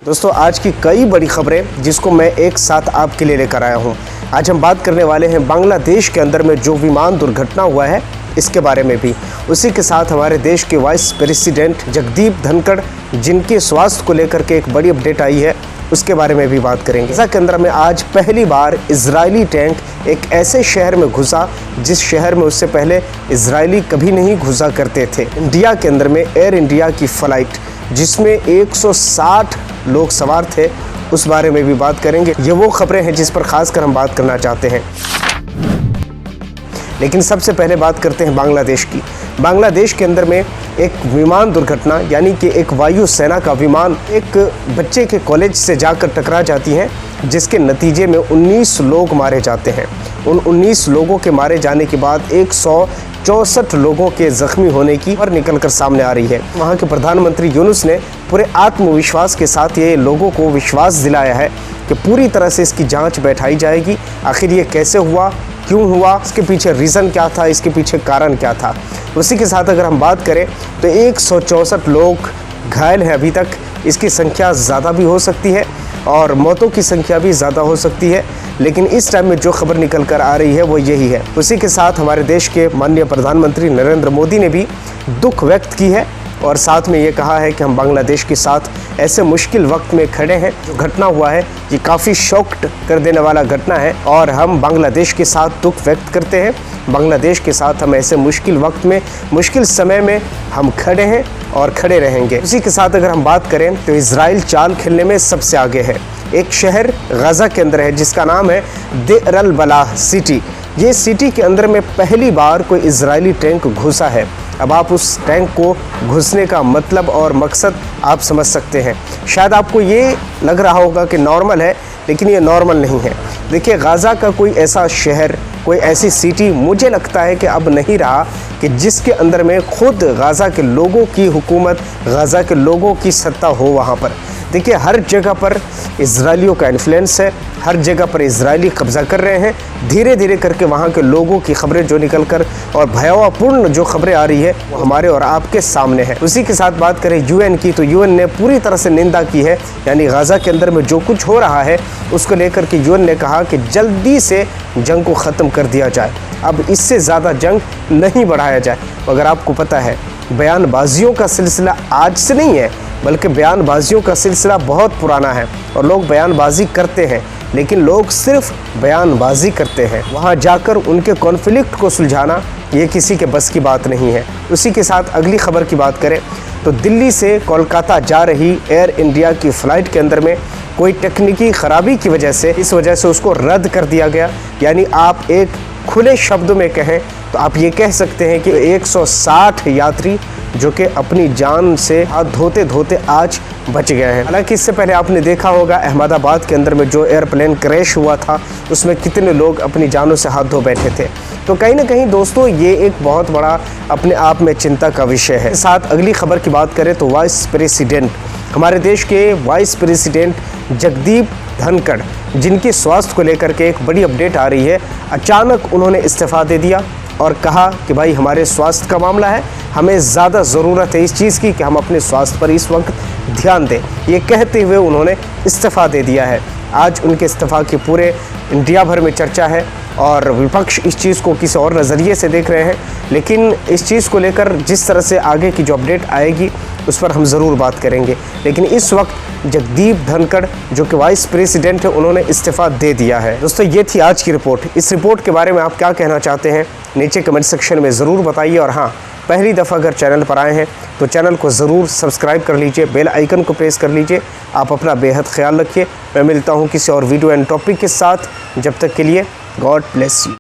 दोस्तों आज की कई बड़ी खबरें जिसको मैं एक साथ आपके लिए लेकर आया हूं। आज हम बात करने वाले हैं बांग्लादेश के अंदर में जो विमान दुर्घटना हुआ है इसके बारे में भी। उसी के साथ हमारे देश के वाइस प्रेसिडेंट जगदीप धनखड़ जिनके स्वास्थ्य को लेकर के एक बड़ी अपडेट आई है उसके बारे में भी बात करेंगे। ऐसा के अंदर में आज पहली बार इजरायली टैंक एक ऐसे शहर में घुसा जिस शहर में उससे पहले इजरायली कभी नहीं घुसा करते थे। इंडिया के अंदर में एयर इंडिया की फ़्लाइट जिसमें 160 लोग सवार थे उस बारे में भी बात करेंगे। ये वो खबरें हैं जिस पर खासकर हम बात करना चाहते हैं। लेकिन सबसे पहले बात करते हैं बांग्लादेश की। बांग्लादेश के अंदर में एक विमान दुर्घटना यानी कि एक वायु सेना का विमान एक बच्चे के कॉलेज से जाकर टकरा जाती है जिसके नतीजे में 19 लोग मारे जाते हैं। उन 19 लोगों के मारे जाने के बाद 164 लोगों के जख्मी होने की खबर निकलकर सामने आ रही है। वहाँ के प्रधानमंत्री यूनुस ने पूरे आत्मविश्वास के साथ ये लोगों को विश्वास दिलाया है कि पूरी तरह से इसकी जांच बैठाई जाएगी। आखिर ये कैसे हुआ, क्यों हुआ, इसके पीछे रीज़न क्या था, इसके पीछे कारण क्या था। उसी के साथ अगर हम बात करें तो 164 लोग घायल हैं अभी तक। इसकी संख्या ज़्यादा भी हो सकती है और मौतों की संख्या भी ज़्यादा हो सकती है, लेकिन इस टाइम में जो खबर निकल कर आ रही है वो यही है। उसी के साथ हमारे देश के माननीय प्रधानमंत्री नरेंद्र मोदी ने भी दुख व्यक्त की है और साथ में ये कहा है कि हम बांग्लादेश के साथ ऐसे मुश्किल वक्त में खड़े हैं। जो घटना हुआ है ये काफ़ी शॉक्ड कर देने वाला घटना है और हम बांग्लादेश के साथ दुख व्यक्त करते हैं। बांग्लादेश के साथ हम ऐसे मुश्किल वक्त में, मुश्किल समय में हम खड़े हैं और खड़े रहेंगे। उसी के साथ अगर हम बात करें तो इजराइल चाल खेलने में सबसे आगे है। एक शहर गाज़ा के अंदर है जिसका नाम है देर अल बलाह सिटी। ये सिटी के अंदर में पहली बार कोई इजरायली टैंक घुसा है। अब आप उस टैंक को घुसने का मतलब और मकसद आप समझ सकते हैं। शायद आपको ये लग रहा होगा कि नॉर्मल है, लेकिन ये नॉर्मल नहीं है। देखिए, गाज़ा का कोई ऐसा शहर, कोई ऐसी सिटी मुझे लगता है कि अब नहीं रहा कि जिसके अंदर में खुद गाज़ा के लोगों की हुकूमत, गाज़ा के लोगों की सत्ता हो वहाँ पर। देखिए, हर जगह पर इजरायलियों का इन्फ्लुएंस है, हर जगह पर इजरायली कब्ज़ा कर रहे हैं। धीरे धीरे करके वहाँ के लोगों की खबरें जो निकल कर और भयावहपूर्ण जो खबरें आ रही है वो हमारे और आपके सामने है। उसी के साथ बात करें यूएन की तो यूएन ने पूरी तरह से निंदा की है। यानी गाज़ा के अंदर में जो कुछ हो रहा है उसको लेकर के यूएन ने कहा कि जल्दी से जंग को ख़त्म कर दिया जाए, अब इससे ज़्यादा जंग नहीं बढ़ाया जाए। मगर आपको पता है बयानबाजियों का सिलसिला आज से नहीं है, बल्कि बयानबाजियों का सिलसिला बहुत पुराना है और लोग बयानबाजी करते हैं, लेकिन लोग सिर्फ बयानबाजी करते हैं। वहाँ जाकर उनके कॉन्फ्लिक्ट को सुलझाना ये किसी के बस की बात नहीं है। उसी के साथ अगली खबर की बात करें तो दिल्ली से कोलकाता जा रही एयर इंडिया की फ़्लाइट के अंदर में कोई तकनीकी ख़राबी की वजह से, इस वजह से उसको रद्द कर दिया गया। यानी आप एक खुले शब्दों में कहें तो आप ये कह सकते हैं कि 160 यात्री जो कि अपनी जान से हाथ धोते धोते आज बच गए हैं। हालांकि इससे पहले आपने देखा होगा अहमदाबाद के अंदर में जो एयरप्लेन क्रैश हुआ था उसमें कितने लोग अपनी जानों से हाथ धो बैठे थे। तो कहीं ना कहीं दोस्तों ये एक बहुत बड़ा अपने आप में चिंता का विषय है। साथ अगली खबर की बात करें तो वाइस प्रेसिडेंट, हमारे देश के वाइस प्रेसिडेंट जगदीप धनखड़ जिनके स्वास्थ्य को लेकर के एक बड़ी अपडेट आ रही है। अचानक उन्होंने इस्तीफ़ा दे दिया और कहा कि भाई हमारे स्वास्थ्य का मामला है, हमें ज़्यादा ज़रूरत है इस चीज़ की कि हम अपने स्वास्थ्य पर इस वक्त ध्यान दें। ये कहते हुए उन्होंने इस्तीफ़ा दे दिया है। आज उनके इस्तीफ़ा की पूरे इंडिया भर में चर्चा है और विपक्ष इस चीज़ को किसी और नज़रिए से देख रहे हैं। लेकिन इस चीज़ को लेकर जिस तरह से आगे की जो अपडेट आएगी उस पर हम ज़रूर बात करेंगे। लेकिन इस वक्त जगदीप धनखड़ जो कि वाइस प्रेसिडेंट है उन्होंने इस्तीफ़ा दे दिया है। दोस्तों ये थी आज की रिपोर्ट। इस रिपोर्ट के बारे में आप क्या कहना चाहते हैं नीचे कमेंट सेक्शन में ज़रूर बताइए। और हाँ, पहली दफ़ा अगर चैनल पर आए हैं तो चैनल को ज़रूर सब्सक्राइब कर लीजिए, बेल आइकन को प्रेस कर लीजिए। आप अपना बेहद ख्याल रखिए। मैं मिलता हूँ किसी और वीडियो एंड टॉपिक के साथ। जब तक के लिए गॉड ब्लेस यू।